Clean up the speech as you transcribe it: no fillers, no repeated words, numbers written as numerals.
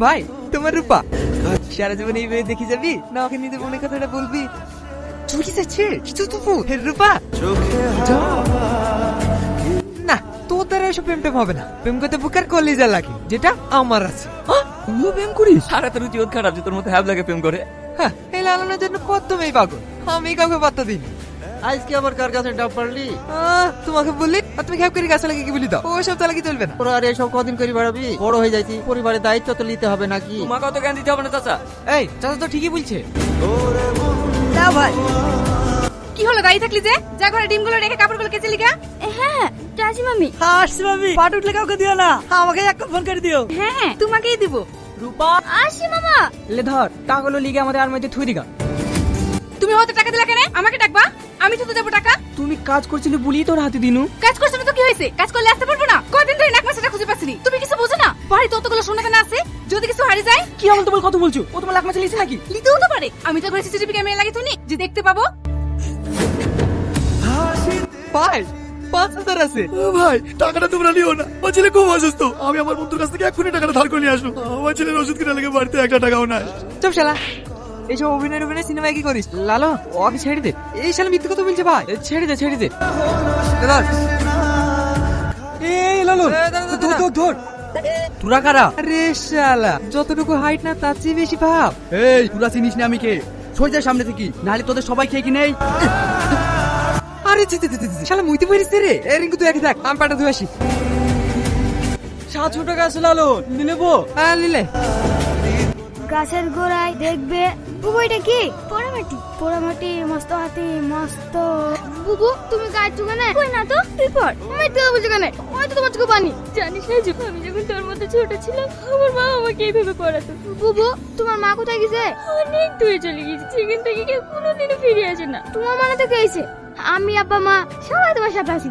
ভাই তোমার রূপা সারা জীবন এইভাবে দেখি যাবি না ওকে নিজের মনের কথাটা বলবি চুরি যাচ্ছে কিছু তো রূপা না তোর দ্বারা এসব প্রেম টেম হবে না প্রেম করতে বুকার কলিজা লাগে যেটা আমার আছে তুইও প্রেম করিস সারা তোর উচিত খারাপ যে তোর মতো হ্যাব লাগে প্রেম করে। হ্যাঁ এই লালানোর জন্য কত মেয়ে পাগল আমি কাউকে পাত্তা দিই আজকে আবার কার কাছে ডাব পারলি? তোমাকে বললি আর তুমি খেপ করে গাছ লাগে কি বলি দাও ও সব চালাকি চলবে না তোরা আর এসব কদিন করে বাড়াবি? বড় হয়ে যাইছি, পরিবারের দায়িত্ব তো নিতে হবে নাকি? তোমাকে অত জ্ঞান দিতে হবে না চাচা। এই চাচা তো ঠিকই বলছে দাও ভাই। কি হলো দাঁড়িয়ে থাকলি যে যা ঘরে ডিমগুলো রেখে কাপড়গুলো কেচে লিখা। হ্যাঁ চাচি মামি। আসছি মামি, পাট উঠলে কাউকে দিও না, আমাকে এক ফোন করে দিও। হ্যাঁ তোমাকেই দিব। রূপা আসি মামা। লে ধর টাকাগুলো লিগে আমাদের আর মধ্যে থুই দিগা। তুমি হতে টাকা দিলা কেন? আমাকে ডাকবা, আমি তো দেবো টাকা। তুমি কাজ করছিলে বলি তোর হাতে দিনু। কাজ করছ না তো কি হয়েছে? কাজ করলে আসতে পারবো না? কদিন ধরে নাক মাছটা খুঁজে পাচ্ছিনি। তুমি কিছু বোঝো না? বাড়িতে অতগুলো সোনা দানা আছে, যদি কিছু হারিয়ে যায়। কি আমল তোমার কত বলছো? ও তোমার লাখ মাছ লিছে নাকি? লিতেও তো পারে। আমি তো ঘরে সিসিটিভি ক্যামেরা লাগিয়ে তুনি যে দেখতে পাবো। ভাই 5,000 আছে ভাই টাকাটা তোমরা নিও না, আমার ছেলে খুব অসুস্থ। আমি আমার বন্ধুর কাছ থেকে এক্ষুনি টাকাটা ধার করে নিয়ে আসবো। আমার ছেলের ওষুধ কিনা লেগে বাড়িতে 1 টাকাও নাই। চুপ শালা এইসব অভিনয় সিনেমায় কি করিস লালো ওকে ছেড়ে দে এই শালা মিথ্যে কথা বলছে ভাই ছেড়ে দে ছেড়ে দে। ধর এই লালু ধর ধর ধর। তোরা কারা আরে শালা যতটুকু হাইট না তার চেয়ে বেশি ভাব এই তোরা চিনিস না আমি কে? সই যা সামনে থেকে, নাহলে তোদের সবাই খেয়ে কি নেই। আরে শালা মুইতে পারিস রে এ রিঙ্কু তুই একই থাক আমি পাটা ধুয়ে আসি 700 টাকা আছে লালু, নিলেবো? হ্যাঁ নিলে গাছের গোড়ায় দেখবে বুবু এটা কি পোড়ামাটি পোড়ামাটি মস্ত হাতি মস্ত বুবু তুমি গাছ চুকানে কই না তো তুই পর আমি তো বুঝে কেন আমি তো তোমার চোখে পানি জানিস না যে আমি যখন তোর মতো ছোট ছিলাম আমার মা আমাকে এইভাবে করাতো বুবু তোমার মা কোথায় গেছে অনেক দূরে চলে গেছে সেখান থেকে কেউ কোনোদিনও ফিরে আসে না তোমার মানে তো কে আইছে আমি আব্বা মা সবাই তোমার সাথে আছি